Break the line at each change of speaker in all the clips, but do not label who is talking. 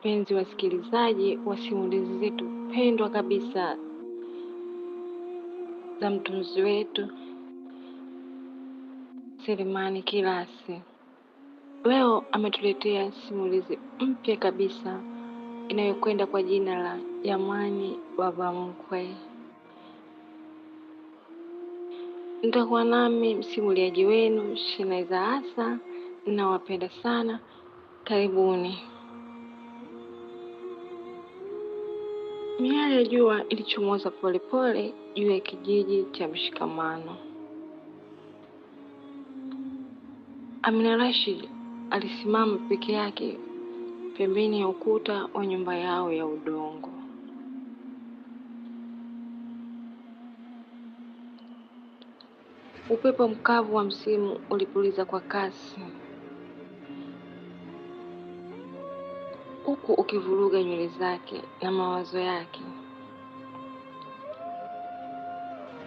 wapenzi wasikilizaji wa simulizi zetu pendwa kabisa za mtunzi wetu Selemani Kilasi. Leo ametuletea simulizi mpya kabisa inayokwenda kwa jina la Jamani Baba Mkwe. Nitakuwa nami msimuliaji wenu Shinaiza Hasa. Ninawapenda sana, karibuni. Miale ya jua ilichomoza polepole juu ya kijiji cha Mshikamano. Amina Rashid alisimama peke yake pembeni ya ukuta wa nyumba yao ya udongo. Upepo mkavu wa msimu ulipuliza kwa kasi, huku ukivuruga nywele zake na mawazo yake.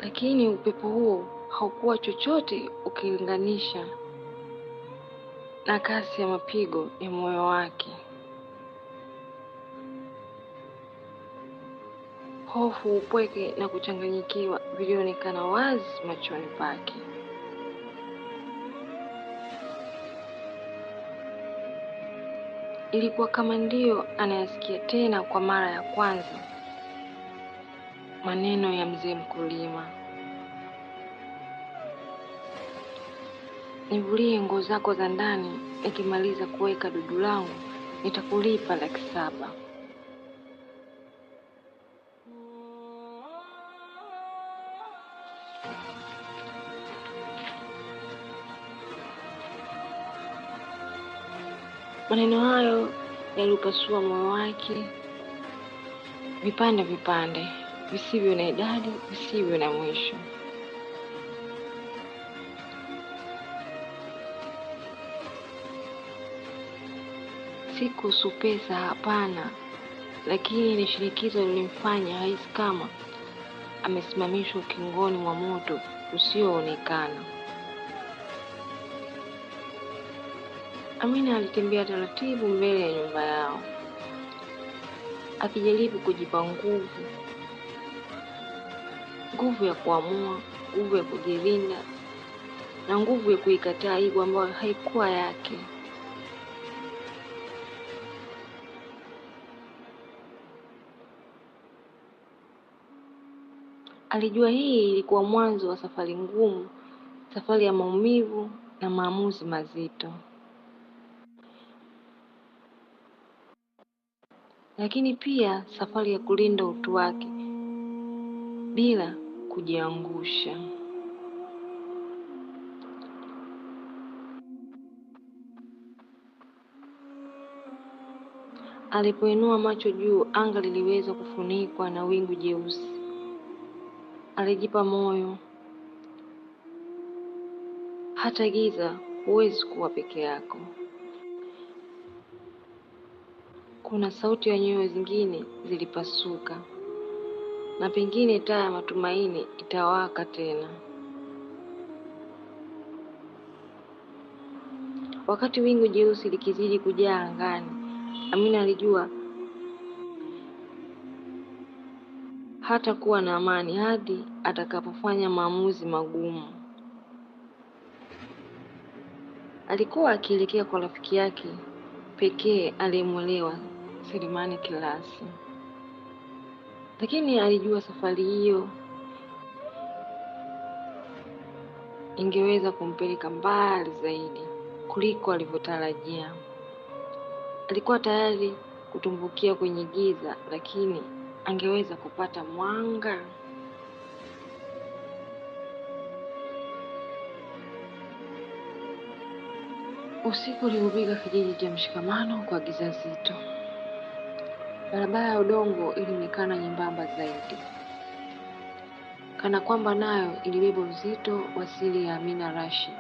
Lakini upepo huo haukuwa chochote ukilinganisha na kasi ya mapigo ya moyo wake. Hofu, upweke na kuchanganyikiwa vilionekana wazi machoni pake. Ilikuwa kama ndio anayasikia tena kwa mara ya kwanza maneno ya mzee mkulima: nivulie nguo zako za ndani, nikimaliza kuweka dudu langu nitakulipa 700,000. Maneno hayo yalipasua moyo wake vipande vipande, visivyo na idadi, visivyo na mwisho. Si kuhusu pesa, hapana, lakini ni shinikizo lilimfanya hahisi kama amesimamishwa ukingoni mwa moto usioonekana. Amina alitembea taratibu mbele ya nyumba yao, akijaribu kujipa nguvu ya kuamua, nguvu ya kujilinda na nguvu ya kuikataa aibu ambayo haikuwa yake. Alijua hii ilikuwa mwanzo wa safari ngumu, safari ya maumivu na maamuzi mazito. Lakini pia safari ya kulinda utu wake bila kujiangusha. Alipoinua macho juu, anga liliweza kufunikwa na wingu jeusi. Alijipa moyo, hata giza huwezi kuwa peke yako. Kuna sauti ya nyoyo zingine zilipasuka, na pengine taa ya matumaini itawaka tena. Wakati wingu jeusi likizidi kujaa angani, Amina alijua hata kuwa na amani hadi atakapofanya maamuzi magumu. Alikuwa akielekea kwa rafiki yake pekee aliyemwelewa, Selemani Kilasi. Lakini alijua safari hiyo ingeweza kumpeleka mbali zaidi kuliko alivyotarajia. Alikuwa tayari kutumbukia kwenye giza, lakini angeweza kupata mwanga. Usiku uliupiga kijiji cha Mshikamano kwa giza zito. Barabara ya udongo ilionekana nyembamba zaidi, kana kwamba nayo ilibeba uzito wa siri ya Amina Rashid.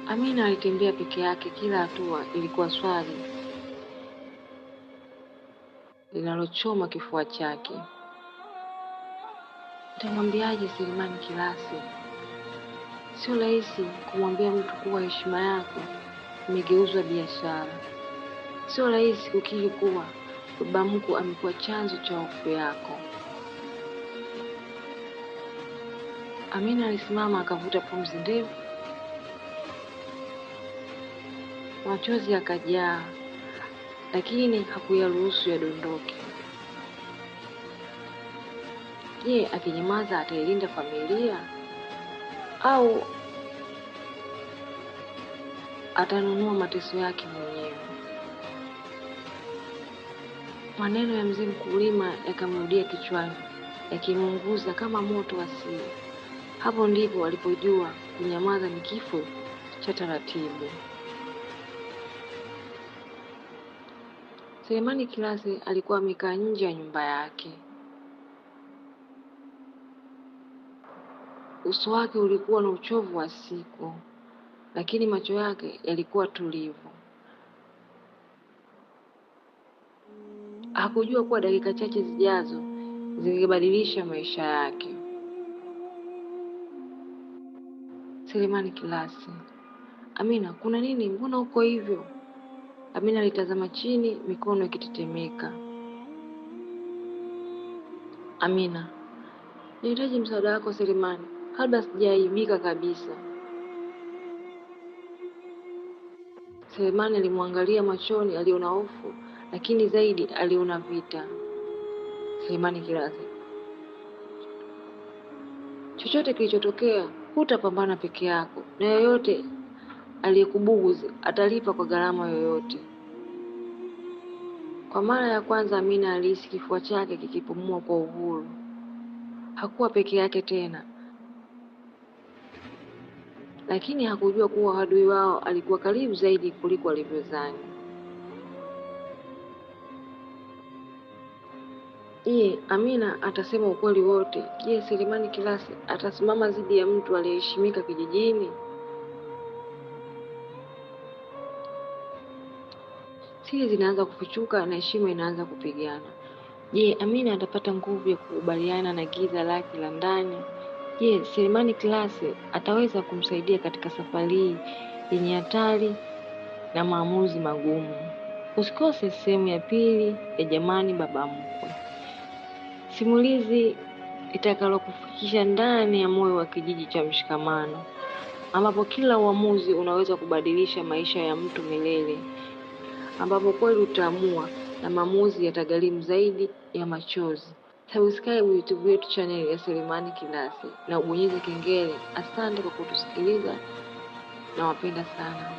Amina alitembea peke yake, kila hatua ilikuwa swali linalochoma kifua chake. Nitamwambiaje Selemani Kilasi? Sio rahisi kumwambia mtu kuwa heshima yako imegeuzwa biashara. Sio rahisi kukiri kuwa baba mkwe amekuwa chanzo cha hofu yako. Amina alisimama akavuta pumzi ndefu. Machozi yakajaa, lakini hakuyaruhusu yadondoke. Je, akinyamaza atailinda familia au atanunua mateso yake mwenyewe? Maneno ya mzee mkulima yakamrudia kichwani, yakimuunguza kama moto wa asili. Hapo ndipo alipojua kunyamaza ni kifo cha taratibu. Selemani Kilase alikuwa amekaa nje ya nyumba yake. Uso wake ulikuwa na uchovu wa siku, lakini macho yake yalikuwa tulivu. Hakujua kuwa dakika chache zijazo zingebadilisha maisha yake. Selemani Kilase. Amina, kuna nini? Mbona uko hivyo? Amina alitazama chini, mikono ikitetemeka. Amina, nahitaji msaada wako Selemani, kabla sijaaibika kabisa. Selemani alimwangalia machoni, aliona hofu, lakini zaidi aliona vita. Selemani Kilase. Chochote kilichotokea, hutapambana peke yako, na yoyote aliyekubuguzi atalipa kwa gharama yoyote. Kwa mara ya kwanza Amina alihisi kifua chake kikipumua kwa uhuru. Hakuwa peke yake tena, lakini hakujua kuwa adui wao alikuwa karibu zaidi kuliko alivyodhani. Je, Amina atasema ukweli wote? Je, Selemani Kilase atasimama dhidi ya mtu aliyeheshimika kijijini? Siri zinaanza kufichuka na heshima inaanza kupigana. Je, Amina atapata nguvu ya kukubaliana na giza lake la ndani? Je, Selemani Kilase ataweza kumsaidia katika safari yenye hatari na maamuzi magumu? Usikose sehemu ya pili ya Jamani Baba Mkwe, simulizi itakalokufikisha ndani ya moyo wa kijiji cha Mshikamano, ambapo kila uamuzi unaweza kubadilisha maisha ya mtu milele, ambapo kweli utaamua na maamuzi yatagharimu zaidi ya machozi. Subscribe YouTube yetu channel ya Selemani Kilase na ubonyeze kengele. Asante kwa kutusikiliza na wapenda sana.